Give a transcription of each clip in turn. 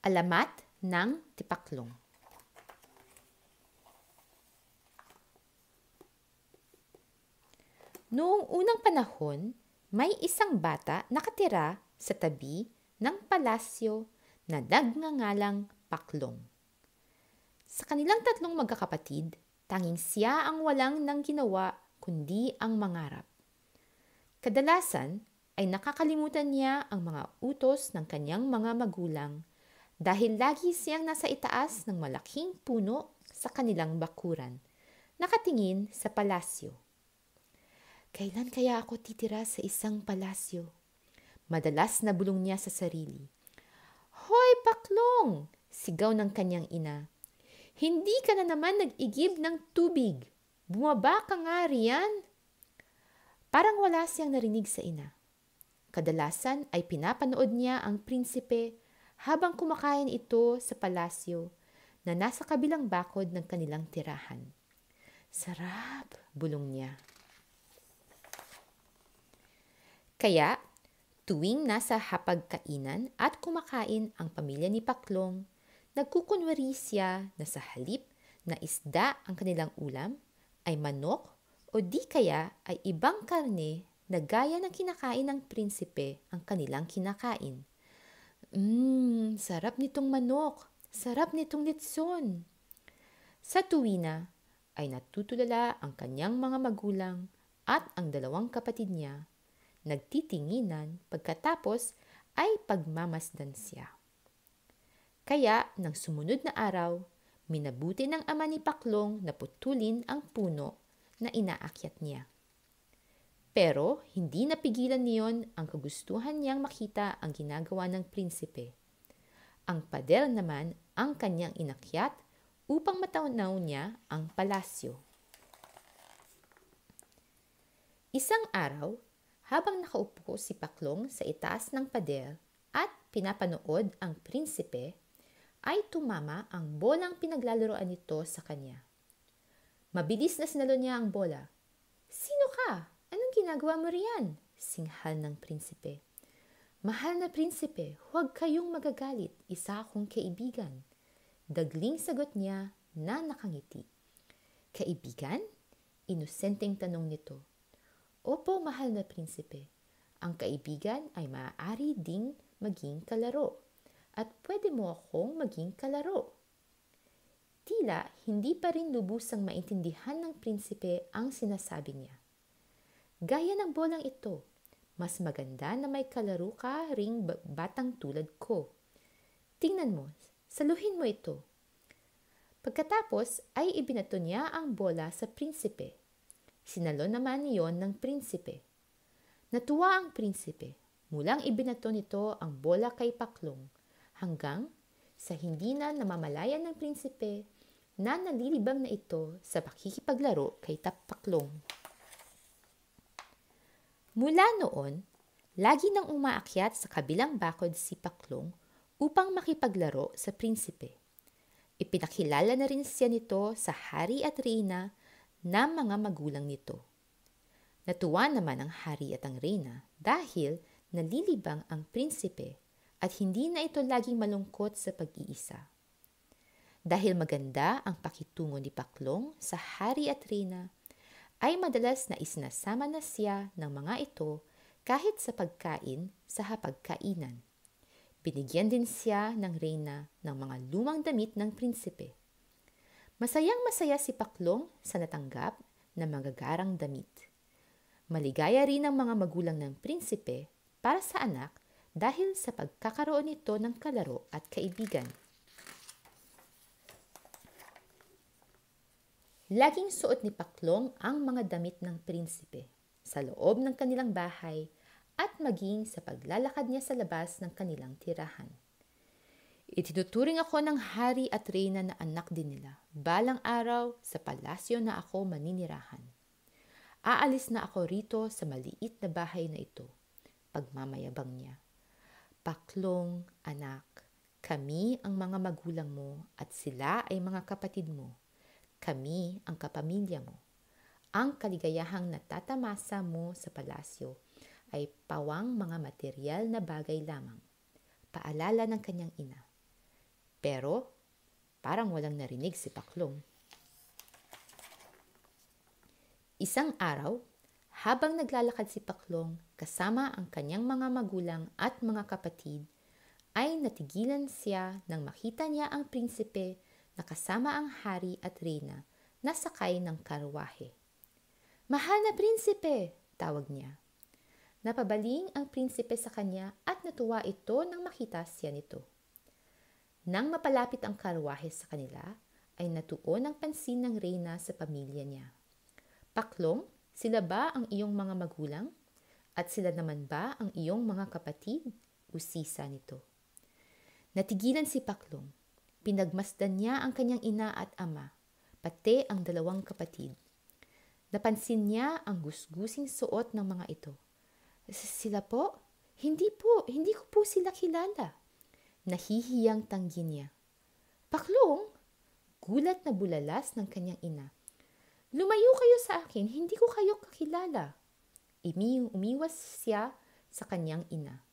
Alamat ng Tipaklong. Noong unang panahon, may isang bata nakatira sa tabi ng palasyo na nagngangalang Paklong. Sa kanilang tatlong magkakapatid, tanging siya ang walang nang ginawa kundi ang mangarap. Kadalasan ay nakakalimutan niya ang mga utos ng kanyang mga magulang dahil lagi siyang nasa itaas ng malaking puno sa kanilang bakuran, nakatingin sa palasyo. Kailan kaya ako titira sa isang palasyo? Madalas na bulong niya sa sarili. Hoy, Paklong! Sigaw ng kanyang ina. Hindi ka na naman nag-igib ng tubig. Bumaba ka nga riyan. Parang wala siyang narinig sa ina. Kadalasan ay pinapanood niya ang prinsipe habang kumakain ito sa palasyo na nasa kabilang bakod ng kanilang tirahan. Sarap, bulong niya. Kaya, tuwing nasa hapagkainan at kumakain ang pamilya ni Paklong, nagkukunwari siya na sa halip na isda ang kanilang ulam ay manok o di kaya ay ibang karne na gaya ng kinakain ng prinsipe ang kanilang kinakain. Sarap nitong manok, sarap nitong litson. Sa tuwina ay natutulala ang kanyang mga magulang at ang dalawang kapatid niya. Nagtitinginan pagkatapos ay pagmamasdan siya. Kaya nang sumunod na araw, minabuti ng ama ni Paklong na putulin ang puno na inaakyat niya. Pero hindi napigilan niyon ang kagustuhan niyang makita ang ginagawa ng prinsipe. Ang pader naman ang kanyang inakyat upang matanaw niya ang palasyo. Isang araw, habang nakaupo si Paklong sa itaas ng pader at pinapanood ang prinsipe, ay tumama ang bolang pinaglalaroan nito sa kanya. Mabilis na sinalo niya ang bola. Sino ka? Anong ginagawa mo riyan? Singhal ng prinsipe. Mahal na prinsipe, huwag kayong magagalit, isa akong kaibigan. Dagling sagot niya na nakangiti. Kaibigan? Inosenteng tanong nito. Opo, mahal na prinsipe. Ang kaibigan ay maaari ding maging kalaro at pwede mo akong maging kalaro. Tila hindi pa rin lubusang maintindihan ng prinsipe ang sinasabi niya. Gaya ng bolang ito, mas maganda na may kalaro ka ring batang tulad ko. Tingnan mo, saluhin mo ito. Pagkatapos ay ibinato niya ang bola sa prinsipe. Sinalo naman iyon ng prinsipe. Natuwa ang prinsipe. Mulang ibinato nito ang bola kay Paklong hanggang sa hindi na namamalayan ng prinsipe na nalilibang na ito sa pakikipaglaro kay Paklong. Mula noon, lagi nang umaakyat sa kabilang bakod si Paklong upang makipaglaro sa prinsipe. Ipinakilala na rin siya nito sa hari at reyna na mga magulang nito. Natuwa naman ang hari at ang reyna dahil nalilibang ang prinsipe at hindi na ito laging malungkot sa pag-iisa. Dahil maganda ang pakitungo ni Paklong sa hari at reyna, ay madalas na isinasama na siya ng mga ito kahit sa pagkain sa hapagkainan. Binigyan din siya ng reyna ng mga lumang damit ng prinsipe. Masayang-masaya si Paklong sa natanggap na magagarang damit. Maligaya rin ang mga magulang ng prinsipe para sa anak dahil sa pagkakaroon nito ng kalaro at kaibigan. Laging suot ni Paklong ang mga damit ng prinsipe sa loob ng kanilang bahay at maging sa paglalakad niya sa labas ng kanilang tirahan. Itinuturing ako ng hari at reyna na anak din nila. Balang araw, sa palasyo na ako maninirahan. Aalis na ako rito sa maliit na bahay na ito. Pagmamayabang niya. Paklong, anak, kami ang mga magulang mo at sila ay mga kapatid mo. Kami ang kapamilya mo. Ang kaligayahang natatamasa mo sa palasyo ay pawang mga materyal na bagay lamang. Paalala ng kanyang ina. Pero parang walang narinig si Paklong. Isang araw, habang naglalakad si Paklong kasama ang kanyang mga magulang at mga kapatid, ay natigilan siya nang makita niya ang prinsipe na kasama ang hari at reyna na sakay ng karwahe. "Mahal na prinsipe!" tawag niya. Napabaling ang prinsipe sa kanya at natuwa ito nang makita siya nito. Nang mapalapit ang karwahe sa kanila, ay natuon ang pansin ng reyna sa pamilya niya. "Paklong, sila ba ang iyong mga magulang? At sila naman ba ang iyong mga kapatid?" usisa nito. Natigilan si Paklong. Pinagmasdan niya ang kanyang ina at ama, pati ang dalawang kapatid. Napansin niya ang gusgusing suot ng mga ito. "Sila po? Hindi ko po sila kilala." Nahihiyang tanggi niya. "Paklong!" Gulat na bulalas ng kanyang ina. "Lumayo kayo sa akin, hindi ko kayo kakilala." Umiwas siya sa kanyang ina.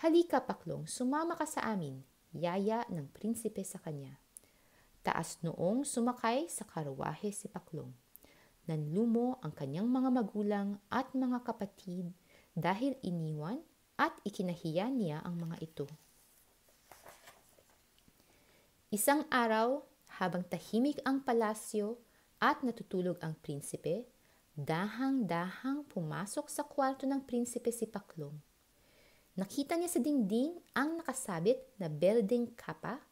"Halika, Paklong, sumama ka sa amin," yaya ng prinsipe sa kanya. Taas noong sumakay sa karwahe si Paklong. Nanlumo ang kanyang mga magulang at mga kapatid dahil iniwan at ikinahiya niya ang mga ito. Isang araw, habang tahimik ang palasyo at natutulog ang prinsipe, dahang-dahang pumasok sa kwarto ng prinsipe si Paklong. Nakita niya sa dingding ang nakasabit na berdeng kapa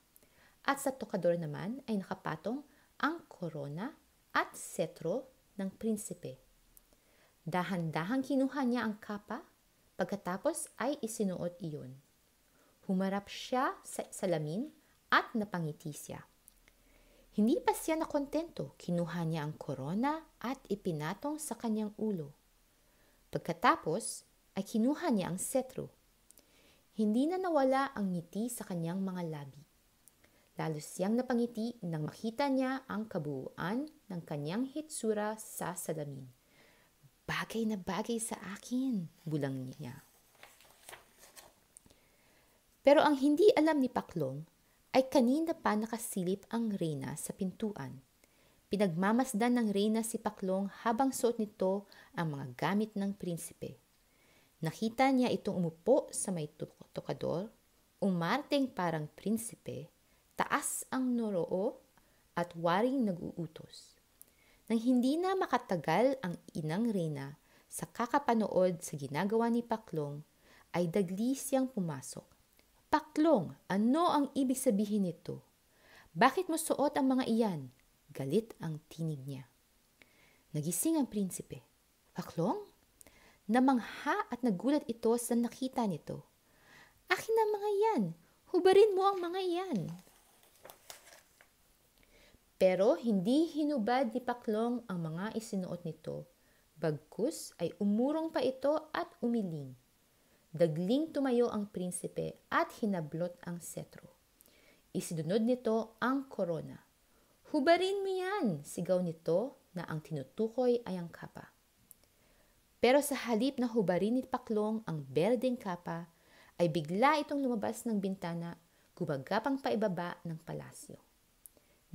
at sa tokador naman ay nakapatong ang korona at setro ng prinsipe. Dahan-dahang kinuha niya ang kapa, pagkatapos ay isinuot iyon. Humarap siya sa salamin at napangiti siya. Hindi pa siya nakontento, kinuha niya ang korona at ipinatong sa kanyang ulo. Pagkatapos ay kinuha niya ang setro. Hindi na nawala ang ngiti sa kanyang mga labi. Lalo siyang napangiti nang makita niya ang kabuuan ng kanyang hitsura sa salamin. "Bagay na bagay sa akin," bulang niya. Pero ang hindi alam ni Paklong ay kanina pa nakasilip ang reyna sa pintuan. Pinagmamasdan ng reyna si Paklong habang suot nito ang mga gamit ng prinsipe. Nakita niya itong umupo sa may tokador, umarteng parang prinsipe, taas ang noroo at waring nag-uutos. Nang hindi na makatagal ang inang reyna sa kakapanood sa ginagawa ni Paklong, ay dagli siyang pumasok. "Paklong, ano ang ibig sabihin nito? Bakit mo suot ang mga iyan?" Galit ang tinig niya. Nagising ang prinsipe. "Paklong?" Namangha at nagulat ito sa nakita nito. "Akin ang mga iyan. Hubarin mo ang mga iyan." Pero hindi hinubad ni Paklong ang mga isinuot nito. Bagkus ay umurong pa ito at umiling. Dagling tumayo ang prinsipe at hinablot ang setro. Isinunod nito ang korona. "Hubarin mo yan!" sigaw nito na ang tinutukoy ay ang kapa. Pero sa halip na hubarin ni Paklong ang berdeng kapa, ay bigla itong lumabas ng bintana, gumagapang paibaba ng palasyo.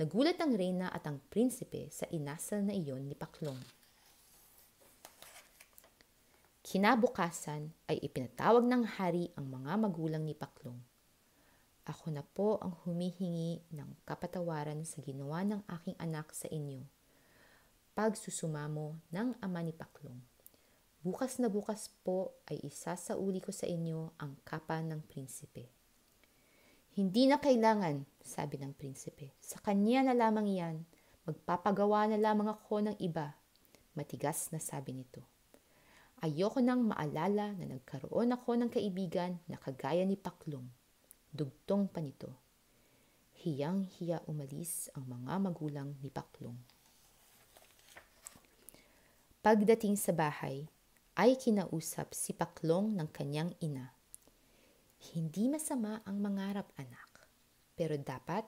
Nagulat ang reyna at ang prinsipe sa inasal na iyon ni Paklong. Kinabukasan ay ipinatawag ng hari ang mga magulang ni Paklong. "Ako na po ang humihingi ng kapatawaran sa ginawa ng aking anak sa inyo. Pagsusumamo ng ama ni Paklong. Bukas na bukas po ay isasauli ko sa inyo ang kapa ng prinsipe." "Hindi na kailangan," sabi ng prinsipe. "Sa kanya na lamang yan. Magpapagawa na lamang ako ng iba." Matigas na sabi nito. "Ayoko nang maalala na nagkaroon ako ng kaibigan na kagaya ni Paklong." Dugtong pa nito. Hiyang-hiya umalis ang mga magulang ni Paklong. Pagdating sa bahay, ay kinausap si Paklong ng kanyang ina. "Hindi masama ang mangarap, anak. Pero dapat,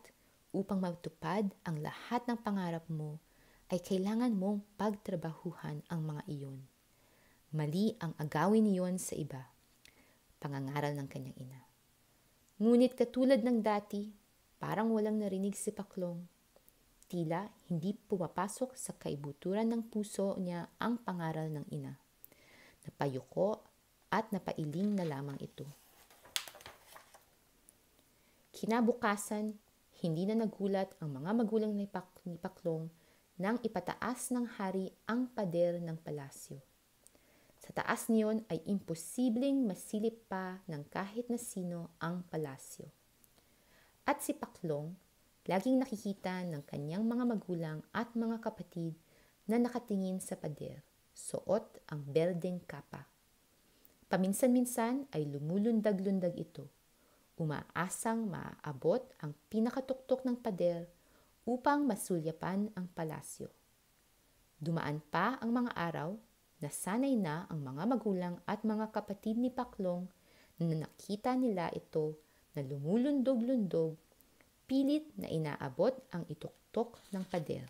upang matupad ang lahat ng pangarap mo, ay kailangan mong pagtrabahuhan ang mga iyon. Mali ang agawin niyon sa iba." Pangangaral ng kanyang ina. "Ngunit katulad ng dati, Parang walang narinig si Paklong. Tila hindi pumapasok sa kaibuturan ng puso niya ang pangaral ng ina. Napayuko at napailing na lamang ito. Kinabukasan, hindi na nagulat ang mga magulang ni Paklong nang ipataas ng hari ang pader ng palasyo. Sa taas niyon ay imposibleng masilip pa ng kahit na sino ang palasyo. At si Paklong, laging nakikita ng kanyang mga magulang at mga kapatid na nakatingin sa pader, suot ang berdeng kapa. Paminsan-minsan ay lumulundag-lundag ito, umaasang maaabot ang pinakatuktok ng pader upang masulyapan ang palasyo. Dumaan pa ang mga araw na sanay na ang mga magulang at mga kapatid ni Paklong na nakita nila ito na lumulundog-lundog, pilit na inaabot ang ituktok ng pader.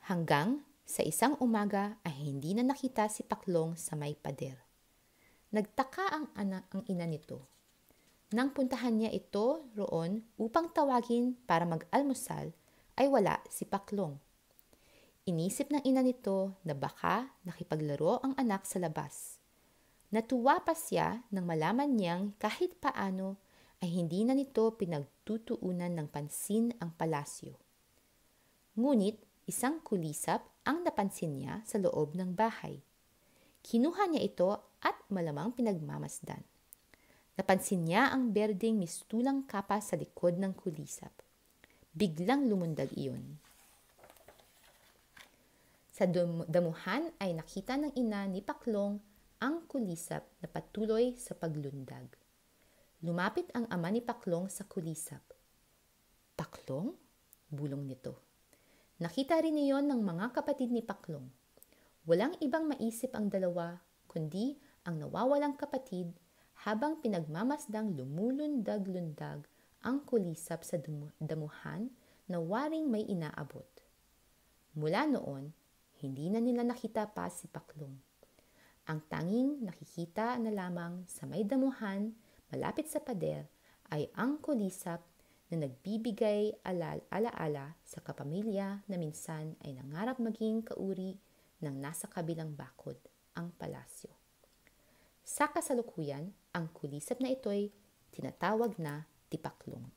Hanggang sa isang umaga ay hindi na nakita si Paklong sa may pader. Nagtaka ang ina nito. Nang puntahan niya ito roon upang tawagin para mag-almusal, ay wala si Paklong. Inisip ng ina nito na baka nakipaglaro ang anak sa labas. Natuwa pa siya nang malaman niyang kahit paano ay hindi na nito pinagtutuunan ng pansin ang palasyo. Ngunit isang kulisap ang napansin niya sa loob ng bahay. Kinuha niya ito at malamang pinagmamasdan. Napansin niya ang berdeng mistulang kapa sa likod ng kulisap. Biglang lumundag iyon. Sa damuhan ay nakita ng ina ni Paklong ang kulisap na patuloy sa paglundag. Lumapit ang ama ni Paklong sa kulisap. "Paklong?" bulong nito. Nakita rin iyon ng mga kapatid ni Paklong. Walang ibang maisip ang dalawa kundi ang nawawalang kapatid habang pinagmamasdang lumulundag-lundag ang kulisap sa damuhan na waring may inaabot. Mula noon, hindi na nila nakita pa si Paklong. Ang tanging nakikita na lamang sa may damuhan malapit sa pader ay ang kulisap na nagbibigay alaala sa kapamilya na minsan ay nangarap maging kauri ng nasa kabilang bakod, ang palasyo. Sa kasalukuyan, ang kulisap na ito'y tinatawag na Tipaklong.